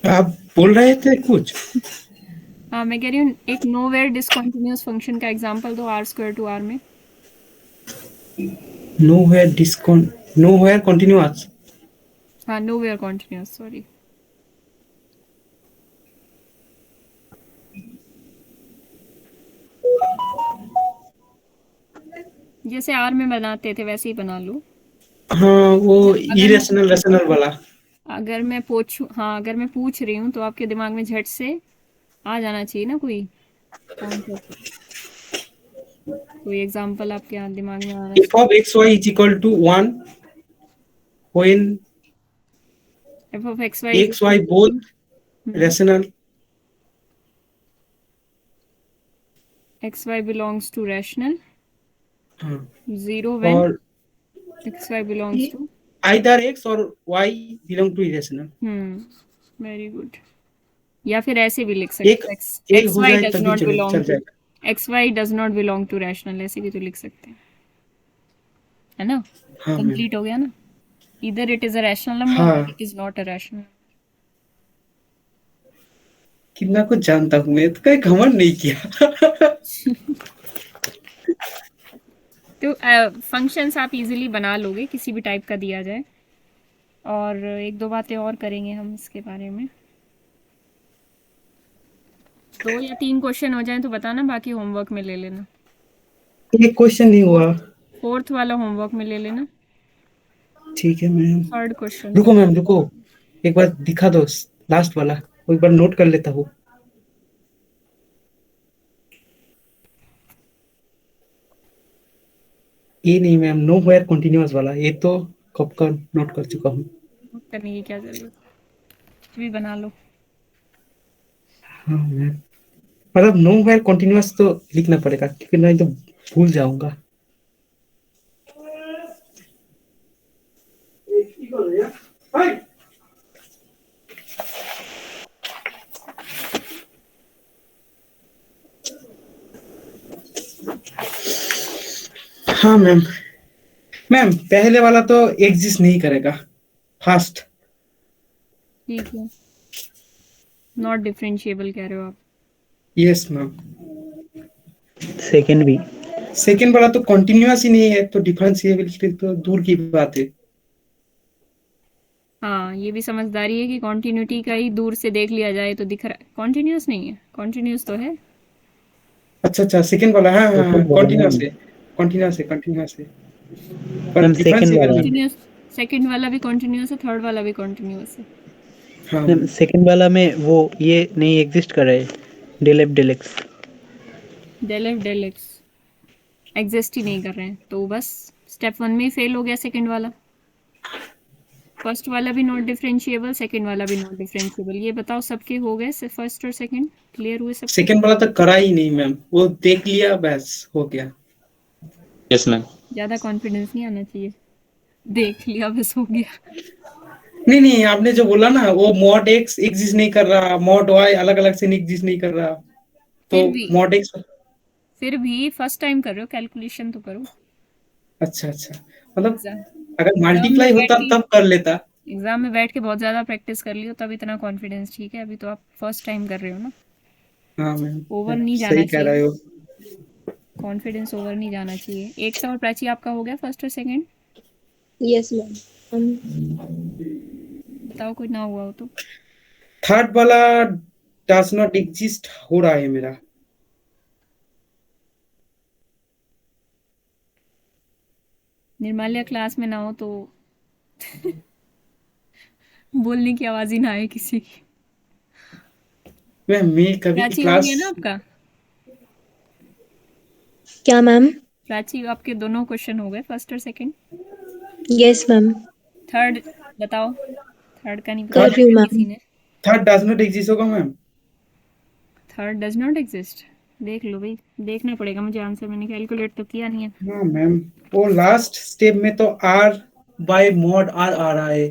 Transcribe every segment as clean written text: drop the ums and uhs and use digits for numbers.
आप बोल रहे थे कुछ? हाँ मैं कह रही हूँ एक नोवेयर डिसकंटिन्यूअस फंक्शन का एग्जांपल दो आर स्क्वायर टू आर में। Nowhere continuous. हाँ नोवेयर कॉन्टिन्यूअस, सॉरी। जैसे आर में बनाते थे वैसे ही बना लो। हाँ, वो अगर मैं इरेशनल रेशनल वाला। अगर मैं पूछ रही हूँ तो आपके दिमाग में झट से आ जाना चाहिए ना कोई आंसर। कोई एग्जांपल आपके यहाँ दिमाग में आना F of X Y is equal to 1 when चाहिए। F of X Y is X equal Y to both rational. X Y belongs to rational. हाँ, जीरो व्हेन और X Y belongs to. Either X और Y belong to irrational. Very good. या फिर ऐसे भी लिख एक सकते हैं एक्स एक एक्स हो वाई जाए डज तभी नॉट चल बिलोंग टू जाएगा। X why does not belong to rational, ऐसे भी तो लिख सकते हैं, है ना। हाँ मैम। कंप्लीट हो गया ना। इधर it is a rational number और हाँ, it is not a rational. कितना कुछ जानता हूँ मैं, तो कहीं घमंड नहीं किया। तो फंक्शंस आप इजीली बना लोगे किसी भी टाइप का दिया जाए। और एक दो बातें और करेंगे हम इसके बारे में। दो या तीन क्वेश्चन हो जाएं तो बताना, बाकी होमवर्क में ले लेना। ये क्वेश्चन नहीं हुआ। फोर्थ वाला होमवर्क में ले लेना। ठीक है मैम। Third question. रुको मैम, रुको। एक बार दिखा दो, लास्ट वाला। वो एक बार नोट कर लेता हूँ। ये नहीं मैम, नो वेयर कंटिन्यूअस वाला, ये तो कब का नोट कर चुका हूँ। करने की क्या जरूरत, कुछ भी बना लो। हाँ मैम। मतलब नो वेयर कंटिन्यूअस तो लिखना पड़ेगा, क्योंकि नहीं तो भूल जाऊंगा। हाँ मैम। मैम पहले वाला तो एग्जिस्ट नहीं करेगा। फास्ट। ठीक है, नॉट डिफरेंशिएबल कह रहे हो आप। Yes ma'am. सेकंड भी। सेकेंड वाला तो कंटिन्यूअस ही नहीं है, तो डिफरेंशिएबिलिटी तो दूर की बात है। हाँ ये भी समझदारी है कि कॉन्टिन्यूटी का ही दूर से देख लिया जाए तो दिख रहा है, कॉन्टिन्यूस नहीं है, कॉन्टिन्यूस तो है। अच्छा अच्छा, सेकेंड वाला, हाँ हाँ हाँ, सेकंड वाला कंटिन्यूअस मैम। है। कंटिन्यूअस है, कंटिन्यूअस है। पर मैम सेकंड डिफरेंशिएबल वाला। नहीं है। कॉन्टिन्यूस। सेकंड वाला भी कॉन्टिन्यूस है, थर्ड वाला भी कॉन्टिन्यूस है। हाँ मैम मैम। सेकंड वाला में वो ये नहीं एग्जिस्ट कर रहा है, del F del X. Del F del X exist ही नहीं कर रहे हैं, तो बस स्टेप वन में ही फेल हो गया सेकंड वाला। फर्स्ट वाला भी नॉट डिफरेंशिएबल, सेकंड वाला भी नॉट डिफरेंशिएबल। ये बताओ सबके हो गए से फर्स्ट और सेकंड क्लियर हुए सबके। सेकेंड वाला तो करा ही नहीं मैम, वो देख लिया बस हो गया। Yes ma'am. ज्यादा कॉन्फिडेंस नहीं आना चाहिए, देख लिया बस हो गया। नहीं नहीं, आपने जो बोला ना, वो मॉड एक्स एग्जिस्ट नहीं कर रहा, मॉड वाई अलग अलग से एग्जिस्ट नहीं कर रहा, तो फिर भी मॉड एक्स। फर्स्ट टाइम कर रहे हो, कैलकुलेशन तो करो। अच्छा अच्छा, मतलब एग्जाम अगर एग्जाम में मल्टीप्लाई बैठ होता के तब कर लेता। एग्जाम में बैठ के बहुत ज्यादा प्रैक्टिस कर लियो तब इतना कॉन्फिडेंस, ठीक है। अभी तो आप फर्स्ट टाइम कर रहे हो ना। हाँ मैम। ओवर नहीं सही जाना कह चाहिए, रहे हो। कॉन्फिडेंस ओवर नहीं जाना चाहिए। एक और प्राची आपका हो गया फर्स्ट और सेकंड। Yes ma'am. बताओ कोई ना हुआ हो तो। थर्ड वाला डज नॉट एग्जिस्ट हो रहा है मेरा। निर्माल्या क्लास में ना हो तो बोलने की आवाज ही ना आए किसी की। मैं कभी प्राची हो क्लास। गया ना आपका। क्या मैम? प्राची आपके दोनों क्वेश्चन हो गए फर्स्ट और सेकंड। Yes ma'am. थर्ड बताओ। थर्ड का नहीं कर बताया रही हूँ क्या मैम। किसी ने। थर्ड डज नॉट एग्जिस्ट होगा ma'am. Third does not exist. देख लो भाई, देखना पड़ेगा मुझे आंसर, मैंने कैलकुलेट तो किया नहीं है। हाँ मैम। वो लास्ट स्टेप में तो आर बाय मॉड आर आ रहा है।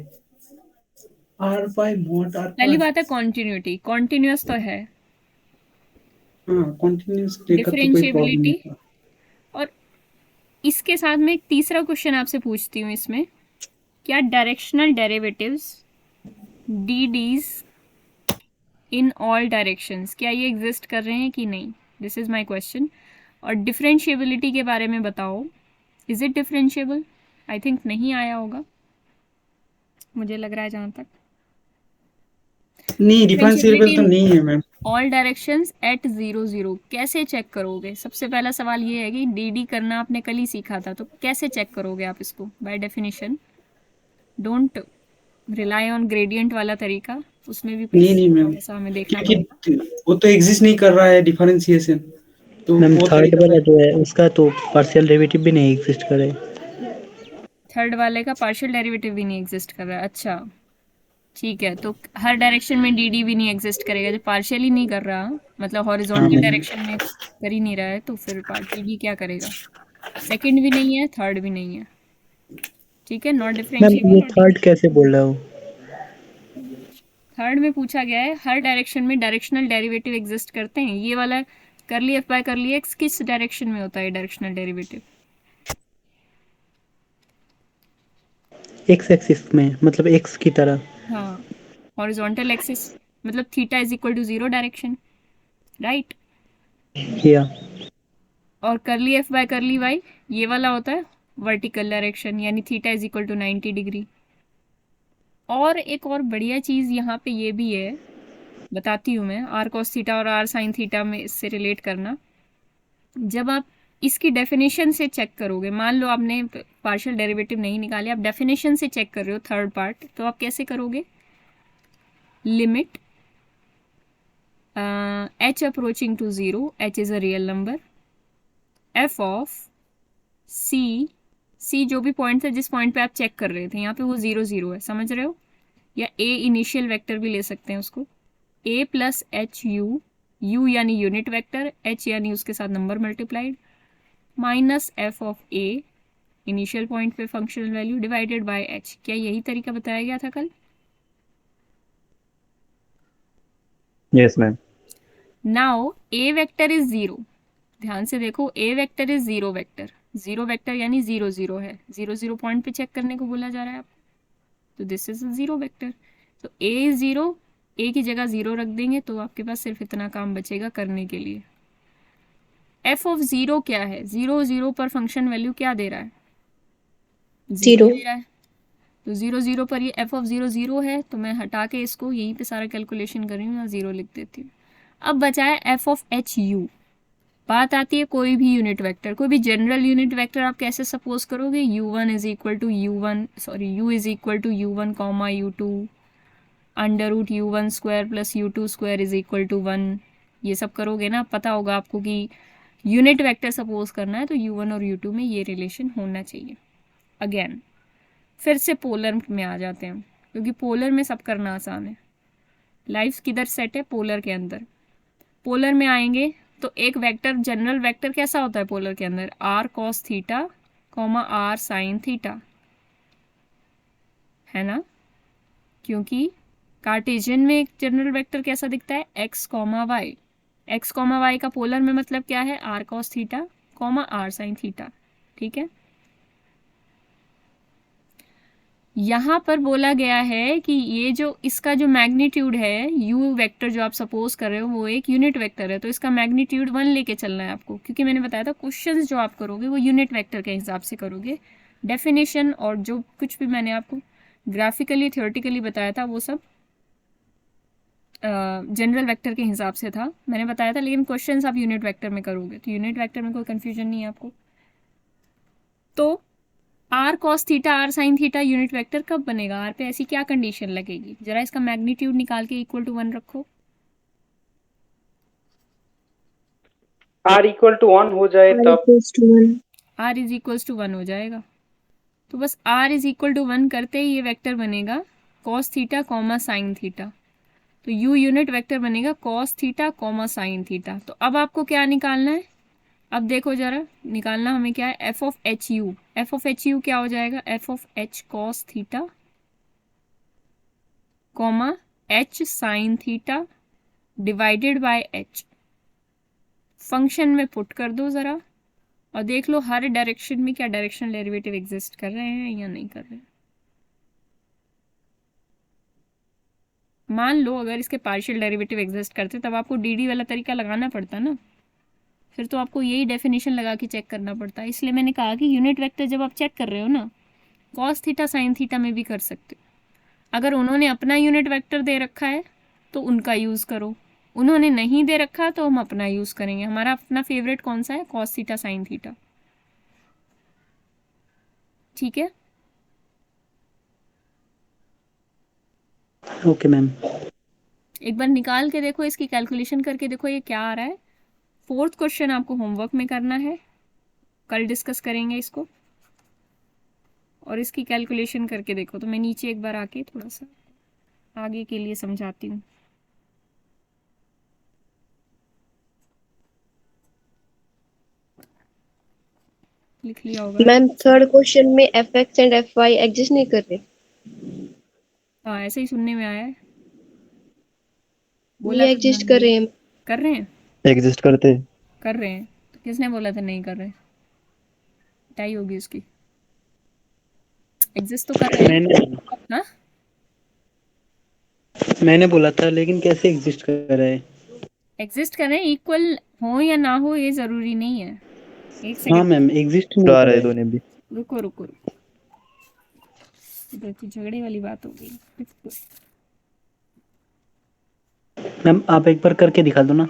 आर बाय मॉड आर पहली पर। बात है कॉन्टिन्यूटी, कॉन्टिन्यूस तो है। हाँ, कंटिन्यूस लेकर तो कोई प्रॉब्लम डिफरेंशिएबिलिटी। नहीं था। और इसके साथ में एक तीसरा क्वेश्चन आपसे पूछती हूँ इसमें। क्या directional derivatives D Ds in all directions, क्या ये एग्जिस्ट कर रहे हैं कि नहीं, दिस इज माय क्वेश्चन। और डिफरेंशिएबिलिटी के बारे में बताओ, is it differentiable? I think नहीं आया होगा, मुझे लग रहा है जहाँ तक। नहीं, डिफरेंशिएबल तो नहीं है मैम। ऑल डायरेक्शंस एट 0 0 कैसे चेक करोगे? सबसे पहला सवाल ये है कि डी करना आपने कल ही सीखा था, तो कैसे चेक करोगे आप इसको? By definition don't rely on gradient वाला तरीका, उसमें भी नहीं मैम, थोड़ा सा हमें देखना क्योंकि पड़ेगा। वो तो एग्जिस्ट नहीं कर रहा है डिफरेंशिएशन, तो मैम वो थर्ड तरीका वाला जो है उसका तो पार्शियल डेरिवेटिव भी नहीं एग्जिस्ट करे। थर्ड वाले का पार्शियल डेरिवेटिव भी नहीं एग्जिस्ट कर रहा है, अच्छा ठीक है। तो हर डायरेक्शन में डी भी नहीं एग्जिस्ट करेगा, जो पार्शियली नहीं कर रहा, मतलब हॉरिजॉन्टल मैम। डायरेक्शन में कर ही नहीं रहा है, तो फिर डी क्या करेगा? सेकंड भी नहीं है, थर्ड भी नहीं है, ठीक है, नॉट मैम डिफरेंशिएबल। ये और थर्ड कैसे बोल रहा हूँ? थर्ड में पूछा गया है हर डायरेक्शन में डायरेक्शनल डेरिवेटिव एग्जिस्ट करते हैं, ये वाला करली एफ बाय करली एक्स किस डायरेक्शन में होता है डायरेक्शनल डेरिवेटिव? एक्स एक्सिस में, मतलब एक्स की तरह। हाँ, हॉरिजॉन्टल एक्सिस, मतलब theta is equal to 0 direction, right. या और करली एफ बाय करली वाई ये वाला होता है वर्टिकल डायरेक्शन, यानी theta is equal to 90 degree. और एक और बढ़िया चीज़ यहाँ पे ये भी है, बताती हूँ मैं, आर कॉस थीटा और आर साइन थीटा में इससे रिलेट करना। जब आप इसकी डेफिनेशन से चेक करोगे, मान लो आपने पार्शियल डेरिवेटिव नहीं निकाले, आप डेफिनेशन से चेक कर रहे हो थर्ड पार्ट, तो आप कैसे करोगे? Limit h approaching to 0, h is a real number, f of c जो भी पॉइंट था जिस पॉइंट पे आप चेक कर रहे थे, यहाँ पे वो 0 0 है, समझ रहे हो? या a इनिशियल वेक्टर भी ले सकते हैं उसको, a प्लस एच यू यानी यूनिट वेक्टर, h यानी उसके साथ number multiplied, minus F of a initial point पे functional value divided by h। क्या यही तरीका बताया गया था कल? Yes, ma'am. Now a vector is 0, ध्यान से देखो, a vector is 0 vector, 0 vector यानी 0 0 है, 0 0 पॉइंट पे चेक करने को बोला जा रहा है आपको, तो दिस इज 0 वेक्टर। तो a इज 0, a की जगह 0 रख देंगे, तो आपके पास सिर्फ इतना काम बचेगा करने के लिए। f ऑफ 0 क्या है? 0 0 पर फंक्शन वैल्यू क्या दे रहा है? 0 0. दे रहा है। तो 0 0 पर ये f ऑफ 0 0 है, तो मैं हटा के इसको यहीं पे सारा कैलकुलेशन कर रही हूँ, 0 लिख देती हूँ। अब बचा है f ऑफ एच यू। बात आती है कोई भी यूनिट वेक्टर, कोई भी जनरल यूनिट वेक्टर आप कैसे सपोज करोगे? u1 is equal to u1, sorry u is equal to u1 comma u2 under root u1 square plus u2 square is equal to 1। ये सब करोगे ना, पता होगा आपको कि यूनिट वेक्टर सपोज करना है तो u1 और u2 में ये रिलेशन होना चाहिए। अगेन फिर से पोलर में आ जाते हैं, क्योंकि पोलर में सब करना आसान है। लाइफ किधर सेट है? पोलर के अंदर। पोलर में आएंगे तो एक वेक्टर, जनरल वेक्टर कैसा होता है पोलर के अंदर? R cos theta comma R sine theta, है ना? क्योंकि कार्टेशियन में एक जनरल वेक्टर कैसा दिखता है? X comma Y. X comma Y का पोलर में मतलब क्या है? R cos theta comma R sine theta, ठीक है। यहाँ पर बोला गया है कि ये जो इसका जो मैग्नीट्यूड है, u वेक्टर जो आप सपोज कर रहे हो वो एक यूनिट वेक्टर है, तो इसका मैग्नीट्यूड 1 लेके चलना है आपको, क्योंकि मैंने बताया था क्वेश्चंस जो आप करोगे वो यूनिट वेक्टर के हिसाब से करोगे। डेफिनेशन और जो कुछ भी मैंने आपको ग्राफिकली थियोरेटिकली बताया था वो सब जनरल वेक्टर के हिसाब से था, मैंने बताया था, लेकिन क्वेश्चंस आप यूनिट वेक्टर में करोगे, तो यूनिट वेक्टर में कोई कन्फ्यूजन नहीं है आपको। तो R cos theta R sine theta unit vector कब बनेगा? आर पे ऐसी क्या कंडीशन लगेगी? जरा इसका मैग्नीट्यूड निकाल के इक्वल टू 1 रखो। r इक्वल टू 1 हो जाए R तब equals to 1. R is equals to 1 हो जाएगा, तो बस आर इज इक्वल टू 1 करते ही ये वेक्टर बनेगा cos theta comma sine theta, तो यू यूनिट वेक्टर बनेगा cos theta comma sine theta. तो अब आपको क्या निकालना है? अब देखो जरा, निकालना हमें क्या है? F of H U. F of H U क्या हो जाएगा? F of H cos theta comma H sine theta divided by H. Function में पुट कर दो जरा और देख लो हर डायरेक्शन में क्या डायरेक्शनल डेरिवेटिव एग्जिस्ट कर रहे हैं या नहीं कर रहे हैं। मान लो अगर इसके पार्शियल डेरिवेटिव एग्जिस्ट करते तब आपको डी वाला तरीका लगाना पड़ता ना, फिर तो आपको यही डेफिनेशन लगा के चेक करना पड़ता। इसलिए मैंने कहा कि यूनिट वेक्टर जब आप चेक कर रहे हो ना, कॉस थीटा साइन थीटा में भी कर सकते हो। अगर उन्होंने अपना यूनिट वेक्टर दे रखा है तो उनका यूज़ करो, उन्होंने नहीं दे रखा तो हम अपना यूज़ करेंगे। हमारा अपना फेवरेट कौन सा है? Cos theta sine theta. ठीक है, ओके मैम। एक बार निकाल के देखो, इसकी कैलकुलेशन करके देखो ये क्या आ रहा है। 4th क्वेश्चन आपको होमवर्क में करना है, कल डिस्कस करेंगे इसको, और इसकी कैलकुलेशन करके देखो। तो मैं नीचे एक बार आके थोड़ा सा आगे के लिए समझाती हूँ। लिख लिया होगा। मैम थर्ड क्वेश्चन में F X and F Y exist नहीं कर रहे। हाँ, ऐसे ही सुनने में आया है, बोला ये था एग्जिस्ट ध्यान कर दिए। रहे हैं। कर रहे हैं, एग्जिस्ट करते। कर रहे हैं। तो किसने बोला था नहीं कर रहे? टाई होगी उसकी। एग्जिस्ट तो कर रहे हैं। हाँ, मैंने बोला था, लेकिन कैसे एग्जिस्ट कर रहा है? एग्जिस्ट कर रहे हैं, इक्वल हो या ना हो ये जरूरी नहीं है। एक हाँ सेकंड, मैम, एग्जिस्ट तो नहीं आ कर रहा रहा है है। दोनों भी। रुको रुको रुको, इधर तो झगड़े वाली बात हो गई। मैम आप एक बार करके दिखा दो ना।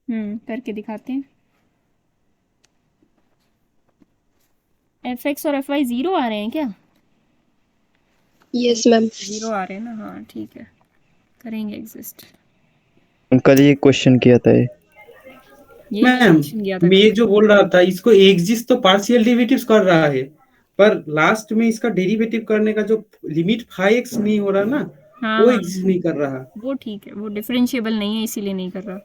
करके दिखाते हैं। एफ एक्स और एफ वाई जीरो आ रहे हैं क्या? Yes ma'am. जीरो आ रहे हैं ना, हाँ ठीक है, करेंगे एग्जिस्ट। कल ये क्वेश्चन किया था ये। ये वाला मैम क्वेश्चन गया था मैं कल। ये जो बोल रहा था, इसको एग्जिस्ट तो पार्शियल डेरिवेटिव्स कर रहा है, पर लास्ट में इसका डेरिवेटिव करने का जो लिमिट 5x नहीं हो रहा ना, हाँ वो हाँ, एग्जिस्ट नहीं कर रहा। वो ठीक है, वो डिफरेंशिएबल नहीं है इसीलिए नहीं कर रहा।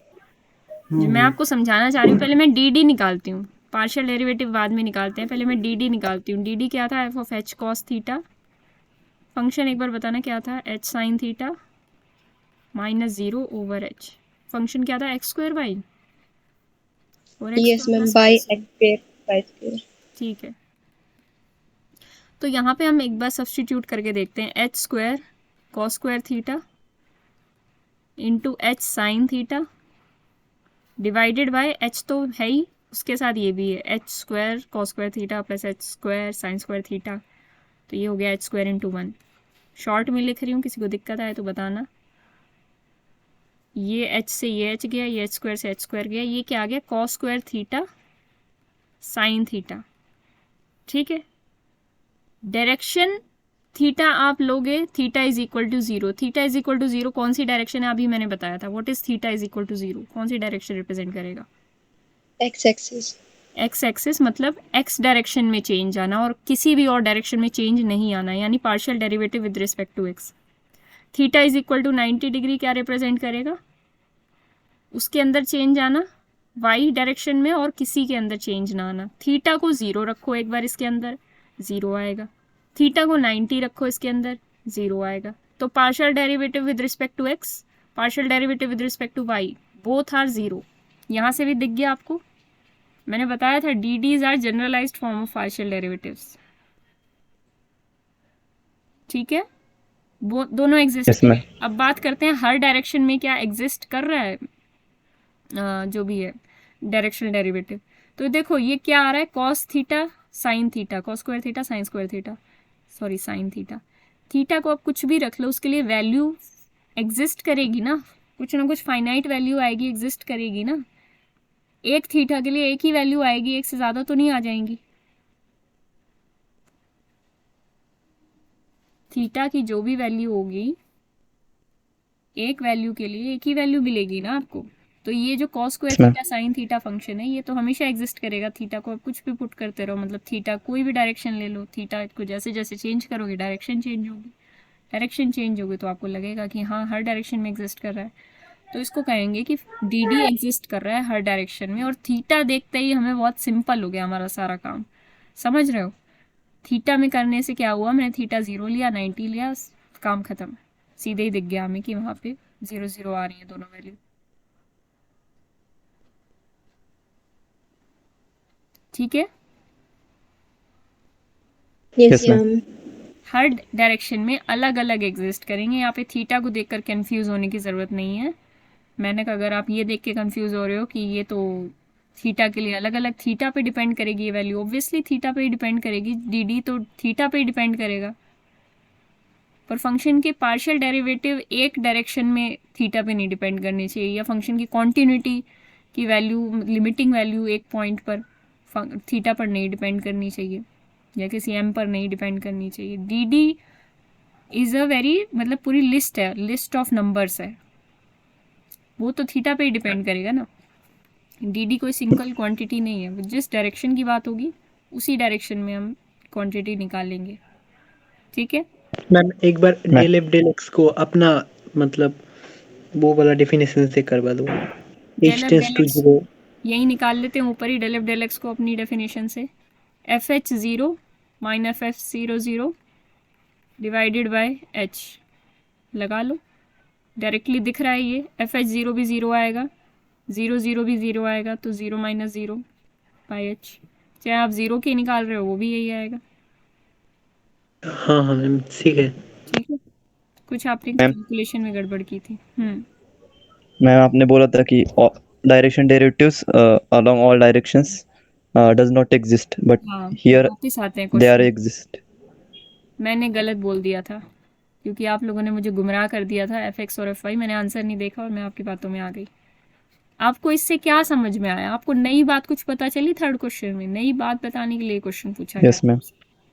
जो मैं हम्म। आपको समझाना चाह रही हूँ, पहले मैं डी डी निकालती हूँ, पार्शियल डेरिवेटिव बाद में निकालते हैं। पहले मैं डी डी निकालती हूँ। डी डी क्या था? F of H cos theta. Function एक बार बताना क्या था? H sine theta minus 0 over H. Function क्या था? एक्स स्क्वायर वाई और X yes square ma'am plus by Y X square. Square by square. ठीक है, तो यहाँ पे हम एक बार सब्स्टिट्यूट करके देखते हैं। H square cos square theta into H sine theta divided by H तो है ही, उसके साथ ये भी है, H square cos square theta plus H square sine square theta. तो ये हो गया एच स्क्वायर इंटू 1। शॉर्ट में लिख रही हूँ, किसी को दिक्कत आए तो बताना। ये एच से ये एच गया, ये एच स्क्वायर से एच स्क्वायर गया, ये क्या आ गया? Cos square theta sine theta. ठीक है, डायरेक्शन थीटा आप लोगे, theta is equal to 0। Theta is equal to 0 कौन सी डायरेक्शन है? अभी मैंने बताया था। What is theta is equal to 0? कौन सी डायरेक्शन रिप्रेजेंट करेगा? X axis. एक्स एक्सिस, मतलब एक्स डायरेक्शन में चेंज आना और किसी भी और डायरेक्शन में चेंज नहीं आना, यानी partial derivative with respect to X. Theta is equal to 90 degree क्या रिप्रेजेंट करेगा? उसके अंदर चेंज आना वाई डायरेक्शन में और किसी के अंदर चेंज ना आना। थीटा को 0 रखो एक बार इसके अंदर, 0 आएगा। थीटा को 90 रखो इसके अंदर, 0 आएगा। तो partial derivative with respect to X, partial derivative with respect to Y, both are 0। यहाँ से भी दिख गया आपको, मैंने बताया था D Ds are generalised form of partial derivatives. ठीक है, वो दोनों एग्जिस्ट यस कर मैम। रहे हैं। अब बात करते हैं हर डायरेक्शन में क्या एग्जिस्ट कर रहा है, जो भी है डायरेक्शनल डेरिवेटिव। तो देखो ये क्या आ रहा है? Cos theta sine theta, cos square theta sine square theta, sorry sine theta. Theta को आप कुछ भी रख लो, उसके लिए वैल्यू एग्जिस्ट करेगी ना, कुछ ना कुछ फाइनाइट वैल्यू आएगी, एग्जिस्ट करेगी ना। एक थीटा के लिए एक ही वैल्यू आएगी, एक से ज़्यादा तो नहीं आ जाएंगी। थीटा की जो भी वैल्यू होगी, एक वैल्यू के लिए एक ही वैल्यू मिलेगी ना आपको। तो ये जो cos square yes ma'am. Theta sine theta function है, ये तो हमेशा एग्जिस्ट करेगा। थीटा को आप कुछ भी पुट करते रहो, मतलब थीटा कोई भी डायरेक्शन ले लो, थीटा को जैसे जैसे चेंज करोगे डायरेक्शन चेंज होगी। डायरेक्शन चेंज होगी तो आपको लगेगा कि हाँ हर डायरेक्शन में एग्जिस्ट कर रहा है। तो इसको कहेंगे कि डी डी एग्जिस्ट कर रहा है हर डायरेक्शन में। और थीटा देखते ही हमें बहुत सिंपल हो गया हमारा सारा काम, समझ रहे हो? थीटा में करने से क्या हुआ, मैंने थीटा 0 लिया, 90 लिया, काम खत्म। सीधे ही दिख गया हमें कि वहाँ पे 0 0 आ रही है दोनों वैल्यू। ठीक है, यस यस मैम। मैम। हर डायरेक्शन में अलग अलग एग्जिस्ट करेंगे। यहाँ पे थीटा को देखकर कंफ्यूज होने की ज़रूरत नहीं है। मैंने कहा अगर आप ये देख के कंफ्यूज हो रहे हो कि ये तो थीटा के लिए अलग अलग, थीटा पे डिपेंड करेगी ये वैल्यू, ऑब्वियसली थीटा पे ही डिपेंड करेगी, डी डी तो थीटा पे ही डिपेंड करेगा। पर फंक्शन के पार्शियल डेरिवेटिव एक डायरेक्शन में थीटा पे नहीं डिपेंड करनी चाहिए, या फंक्शन की कॉन्टिन्यूटी की वैल्यू, लिमिटिंग वैल्यू एक पॉइंट पर थीटा पर नहीं डिपेंड करनी चाहिए, या किसी एम पर नहीं डिपेंड करनी चाहिए। D D is a very, मतलब पूरी लिस्ट है, लिस्ट ऑफ नंबर्स है, वो तो थीटा पे ही डिपेंड करेगा ना। डी डी कोई सिंगल क्वांटिटी नहीं है, जिस डायरेक्शन की बात होगी उसी डायरेक्शन में हम क्वांटिटी निकालेंगे। ठीक है, मैम एक बार मैं डेल एफ डेल एक्स को अपना मतलब वो वाला डेफिनेशन से करवा दो। Del H F tends del to X zero. यही निकाल लेते हैं ऊपर ही, डेल एफ डेल एक्स को अपनी डेफिनेशन से। F H zero minus F H zero zero divided by H लगा लो, डायरेक्टली दिख रहा है ये। एफ एच ज़ीरो भी ज़ीरो आएगा, ज़ीरो ज़ीरो भी ज़ीरो आएगा, तो zero minus zero by H, चाहे आप ज़ीरो के निकाल रहे हो वो भी यही आएगा। हाँ हाँ मैम ठीक है। ठीक है, कुछ आपने मैम कैलकुलेशन में गड़बड़ की थी। मैम आपने बोला था कि direction derivatives along all directions does not exist, but हाँ, हियर वापस आते हैं दे आर क्वेश्चन। एग्जिस्ट। मैंने गलत बोल दिया था, क्योंकि आप लोगों ने मुझे गुमराह कर दिया था। एफ एक्स और एफ वाई मैंने आंसर नहीं देखा और मैं आपकी बातों में आ गई। आपको इससे क्या समझ में आया? आपको नई बात कुछ पता चली? थर्ड क्वेश्चन में नई बात बताने के लिए क्वेश्चन पूछा गया, यस मैम,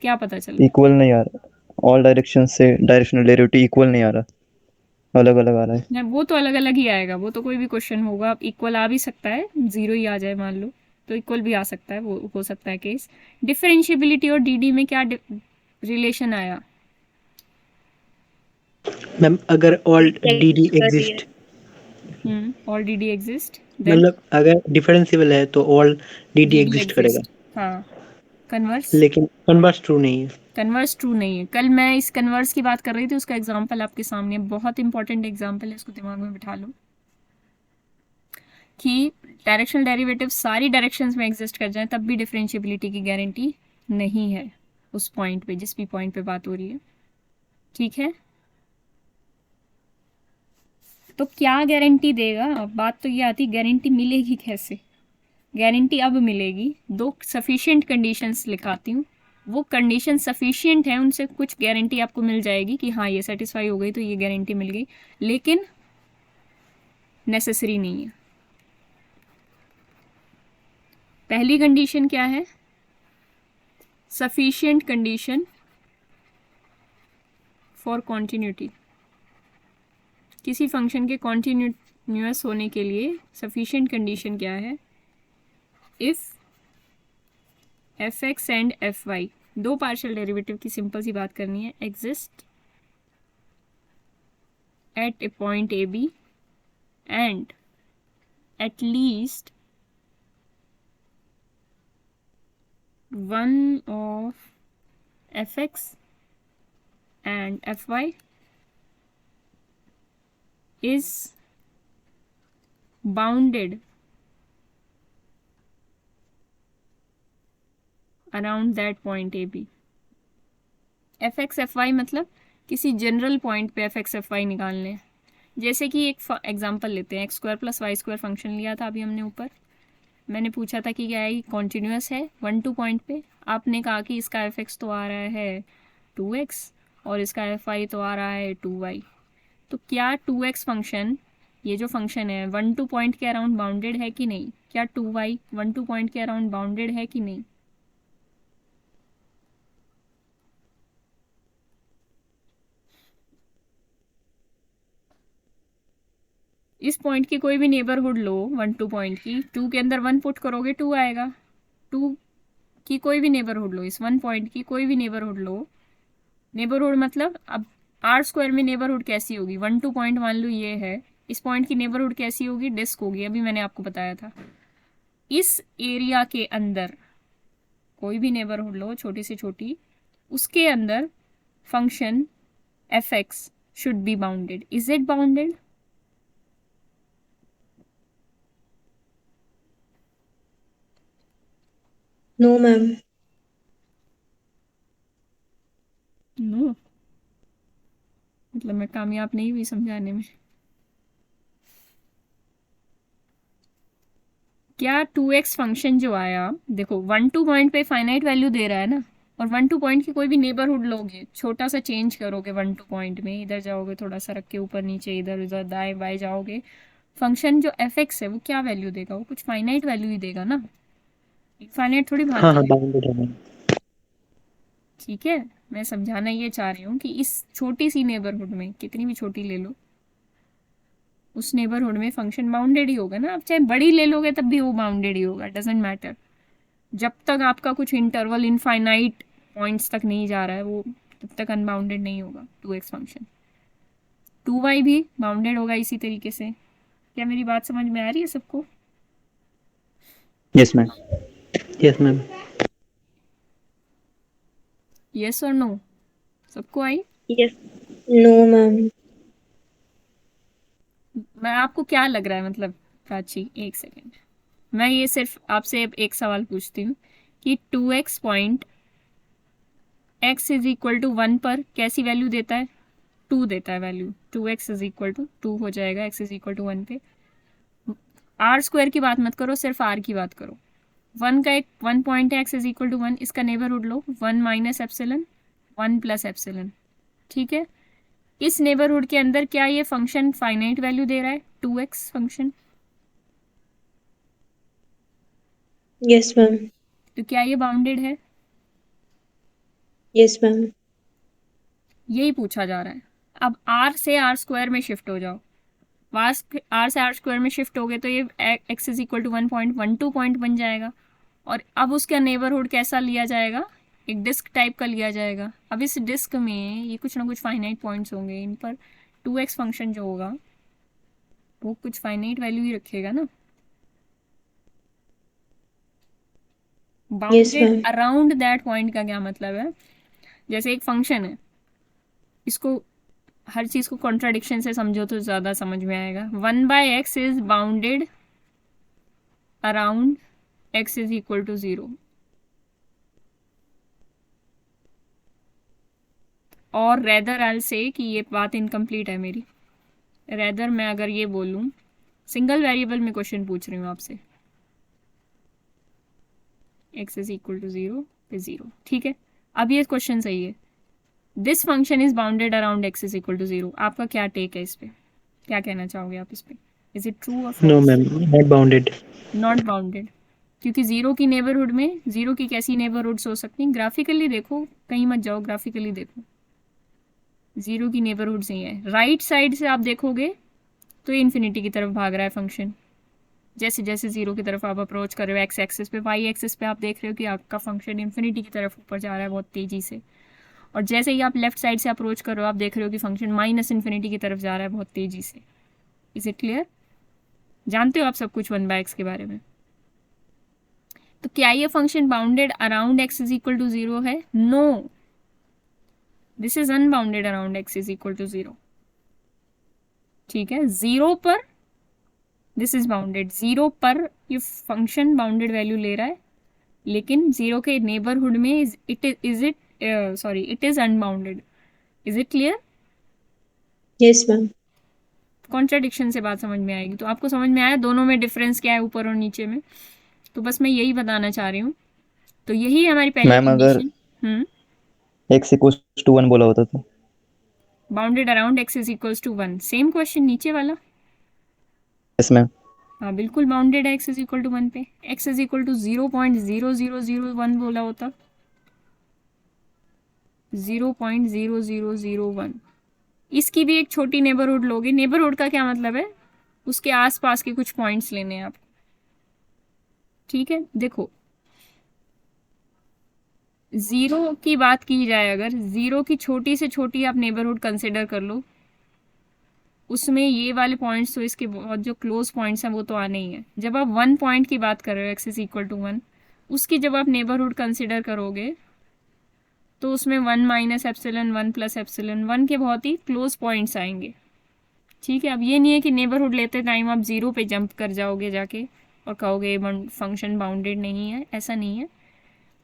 क्या पता चला? इक्वल नहीं आ रहा, ऑल डायरेक्शन से डायरेक्शनल डेरिवेटिव इक्वल नहीं आ रहा, अलग अलग आ रहा है। नहीं, वो तो अलग अलग ही आएगा, वो तो कोई भी क्वेश्चन होगा। इक्वल आ भी सकता है, जीरो ही आ जाए मान लो, तो इक्वल भी आ सकता है, वो हो सकता है केस। डिफरेंशिएबिलिटी और डीडी में क्या रिलेशन आया? मैम अगर ऑल डी डी कर रही है। Exist, all DD exist then मतलब अगर डिफरेंशिएबल है तो all D D DD exist करेगा, एग्जिस्ट। हाँ, कन्वर्स, लेकिन कन्वर्स ट्रू नहीं है। कन्वर्स ट्रू नहीं है। कल मैं इस कन्वर्स की बात कर रही थी, उसका एग्जांपल आपके सामने है, बहुत इंपॉर्टेंट एग्जांपल है, इसको दिमाग में बिठा लो कि डायरेक्शनल डेरिवेटिव सारी डायरेक्शंस में एग्जिस्ट कर जाए तब भी डिफरेंशिएबिलिटी की गारंटी नहीं है उस पॉइंट पे, जिस भी पॉइंट पे बात हो रही है। ठीक है, तो क्या गारंटी देगा? बात तो ये आती, गारंटी मिलेगी कैसे? गारंटी अब मिलेगी, दो सफिशिएंट कंडीशंस लिखाती हूँ, वो कंडीशन सफिशिएंट है, उनसे कुछ गारंटी आपको मिल जाएगी कि हाँ ये सेटिस्फाई हो गई तो ये गारंटी मिल गई, लेकिन नेसेसरी नहीं है। पहली कंडीशन क्या है? Sufficient condition for continuity. किसी फंक्शन के कॉन्टिन्यूस होने के लिए सफिशिएंट कंडीशन क्या है? If F X and F Y, दो पार्शियल डेरिवेटिव की सिंपल सी बात करनी है, exist at a point A B and at least one of F X and F Y is bounded around that point AB। F X F Y मतलब किसी general point पे F X F Y निकालने हैं। जैसे कि एक example लेते हैं, X square plus Y square function लिया था अभी हमने ऊपर, मैंने पूछा था कि क्या है, कॉन्टिन्यूस है 1-2 पॉइंट पे। आपने कहा कि इसका एफ एक्स तो आ रहा है 2x और इसका एफ वाई तो आ रहा है 2y। तो क्या 2x फंक्शन, ये जो फंक्शन है 1-2 पॉइंट के अराउंड बाउंडेड है कि नहीं? क्या 2y 1-2 पॉइंट के अराउंड बाउंडेड है कि नहीं? इस पॉइंट की कोई भी नेबरहुड लो, 1-2 पॉइंट की, 2 के अंदर 1 पुट करोगे 2 आएगा। 2 की कोई भी नेबरहुड लो, इस 1 पॉइंट की कोई भी नेबरहुड लो। नेबरहुड मतलब अब आर स्क्वायर में नेबरहुड कैसी होगी? 1-2 पॉइंट मान लो ये है, इस पॉइंट की नेबरहुड कैसी होगी? डिस्क होगी, अभी मैंने आपको बताया था। इस एरिया के अंदर कोई भी नेबरहुड लो, छोटी से छोटी, उसके अंदर function F X should be bounded. Is it bounded? No ma'am. No, मतलब मैं कामयाब नहीं हुई समझाने में। क्या 2x फंक्शन जो आया, देखो 1-2 पॉइंट पे फाइनाइट वैल्यू दे रहा है ना, और 1-2 पॉइंट की कोई भी नेबरहुड लोगे, छोटा सा चेंज करोगे 1-2 पॉइंट में, इधर जाओगे थोड़ा सा रख के ऊपर नीचे, इधर उधर दाएं बाएं जाओगे, फंक्शन जो fx है वो क्या वैल्यू देगा, वो कुछ फाइनाइट वैल्यू ही देगा ना, फाइनाइट थोड़ी भाग हाँ हाँ जाएगा। बाउंडेड है मैम। ठीक है, मैं समझाना ये चाह रही हूँ कि इस छोटी सी नेबरहुड में, कितनी भी छोटी ले लो, उस नेबरहुड में फंक्शन बाउंडेड ही होगा ना। आप चाहे बड़ी ले लोगे तब भी वो बाउंडेड ही होगा, डजेंट मैटर। जब तक आपका कुछ इंटरवल इनफाइनाइट पॉइंट्स तक नहीं जा रहा है, वो तब तक अनबाउंडेड नहीं होगा 2x फंक्शन। 2y भी बाउंडेड होगा इसी तरीके से। क्या मेरी बात समझ में आ रही है सबको? Yes ma'am. Yes ma'am. Yes और नो, सबको आई? Yes. No, ma'am. मैं आपको क्या लग रहा है, मतलब प्राची एक सेकेंड, मैं ये सिर्फ आपसे एक सवाल पूछती हूँ कि 2x point x is equal to 1 पर कैसी वैल्यू देता है? 2 देता है value. 2x is equal to 2 हो जाएगा x इज इक्वल टू 1 पे। आर स्क्वायर की बात मत करो, सिर्फ आर की बात करो। 1 का एक 1 पॉइंट है, x इज इक्वल टू 1, इसका नेबरहुड लो 1 माइनस एप्सिलन 1 प्लस एप्सिलन। ठीक है, इस नेबरहुड के अंदर क्या ये फंक्शन फाइनाइट वैल्यू दे रहा है 2x फंक्शन? Yes, ma'am. तो क्या ये बाउंडेड है? Yes, ma'am. यही पूछा जा रहा है। अब r से r स्क्वायर में शिफ्ट हो जाओ, r से r स्क्वायर में शिफ्ट हो गए तो ये x is equal to 1.12 point बन जाएगा। और अब उसका नेबरहुड कैसा लिया जाएगा? एक डिस्क टाइप का लिया जाएगा। अब इस डिस्क में ये कुछ ना कुछ फाइनाइट पॉइंट्स होंगे, इन पर 2x फंक्शन जो होगा वो कुछ फाइनाइट वैल्यू ही रखेगा ना। Bounded ma'am. Around that point का क्या मतलब है? जैसे एक फंक्शन है, इसको हर चीज को कॉन्ट्राडिक्शन से समझो तो ज्यादा समझ में आएगा। 1/x is bounded around x is equal to 0, और रेदर आई से कि ये बात इनकम्प्लीट है मेरी। रेदर मैं अगर ये बोलूं, सिंगल वेरिएबल में क्वेश्चन पूछ रही हूँ आपसे, x इज इक्वल टू 0 पे 0। ठीक है, अब ये क्वेश्चन सही है, this function is bounded around x is equal to 0। आपका क्या टेक है इस पे, क्या कहना चाहोगे आप इस पे? इज इट ट्रू और no false? Ma'am, not bounded. Not bounded, क्योंकि 0 की नेबरहुड में, 0 की कैसी नेबरहुड्स हो सकती हैं? ग्राफिकली देखो, कहीं मत जाओ, ग्राफिकली देखो, 0 की नेबरहुड्स ही है। राइट साइड से आप देखोगे तो ये इन्फिनिटी की तरफ भाग रहा है फंक्शन। जैसे जैसे 0 की तरफ आप अप्रोच कर रहे हो एक्स एक्सिस पे, वाई एक्सिस पे आप देख रहे हो कि आपका फंक्शन इन्फिनिटी की तरफ ऊपर जा रहा है बहुत तेजी से। और जैसे ही आप लेफ्ट साइड से अप्रोच कर रहे हो, आप देख रहे हो कि फंक्शन माइनस इन्फिनिटी की तरफ जा रहा है बहुत तेजी से। Is it clear? जानते हो आप सब कुछ 1/x के बारे में? तो क्या ये function bounded around x is equal to 0 है? No, this is unbounded around x is equal to 0। ठीक है, 0 पर दिस इज बाउंडेड, 0 पर ये फंक्शन बाउंडेड वैल्यू ले रहा है, लेकिन 0 के नेबरहुड में it is unbounded. Is it clear? Yes, ma'am. Contradiction से बात समझ में आएगी। तो आपको समझ में आया दोनों में डिफरेंस क्या है ऊपर और नीचे में? तो बस मैं यही बताना चाह रही हूँ। तो यही हमारी पहली मैम अगर कंडीशन। x इक्वल्स टू 1 बोला होता तो bounded around x is equals to 1, same question नीचे वाला। Yes ma'am. हाँ बिल्कुल बाउंडेड है x इज इक्वल टू 1 पे। x इज इक्वल टू 0.0001 बोला होता, 0.0001। इसकी भी एक छोटी नेबरहुड लोगे। नेबरहुड का क्या मतलब है? उसके आसपास के कुछ पॉइंट्स लेने हैं आप। ठीक है, देखो 0 की बात की जाए, अगर 0 की छोटी से छोटी आप नेबरहुड कंसिडर कर लो, उसमें ये वाले पॉइंट्स तो इसके बहुत जो क्लोज पॉइंट्स हैं वो तो आने ही है। जब आप 1 पॉइंट की बात कर रहे हो x इज इक्वल टू 1, उसकी जब आप नेबरहुड कंसिडर करोगे तो उसमें 1 माइनस एप्सिलन 1 प्लस एप्सिलन 1 के बहुत ही क्लोज पॉइंट्स आएंगे। ठीक है, अब ये नहीं है कि नेबरहुड लेते टाइम आप 0 पे जंप कर जाओगे जाके और कहोगे फंक्शन बाउंडेड नहीं है, ऐसा नहीं है।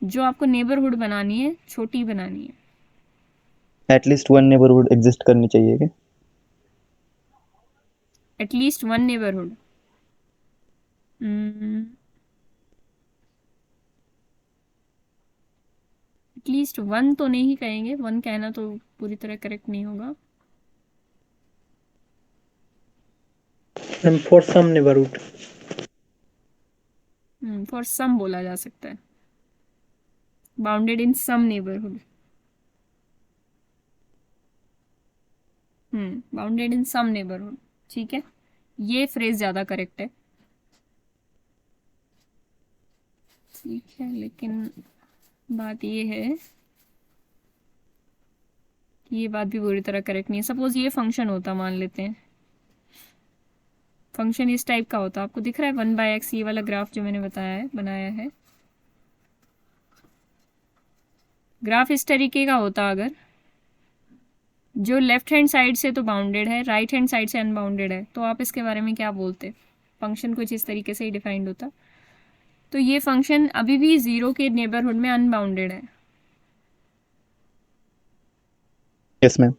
जो आपको नेबरहुड बनानी है छोटी बनानी है। एटलीस्ट वन नेबरहुड एग्जिस्ट करनी चाहिए क्या? At least one neighbourhood, at least one तो नहीं कहेंगे, वन कहना तो पूरी तरह करेक्ट नहीं होगा। Ma'am for some neighbourhood. For some बोला जा सकता है, bounded in some neighbourhood. Bounded in some neighbourhood, ठीक है, ये फ्रेज ज्यादा करेक्ट है। ठीक है, लेकिन बात ये है कि ये बात भी पूरी तरह करेक्ट नहीं है। सपोज ये फंक्शन होता, मान लेते हैं फंक्शन इस टाइप का होता, आपको दिख रहा है 1/x, ये वाला ग्राफ जो मैंने बताया है, बनाया है, ग्राफ इस तरीके का होता अगर, जो लेफ्ट हैंड साइड से तो बाउंडेड है, राइट हैंड साइड से अनबाउंडेड है, तो आप इसके बारे में क्या बोलते? फंक्शन कुछ इस तरीके से ही डिफाइंड होता। तो ये फंक्शन अभी भी 0 के नेबरहुड में अनबाउंडेड है, यस मैम।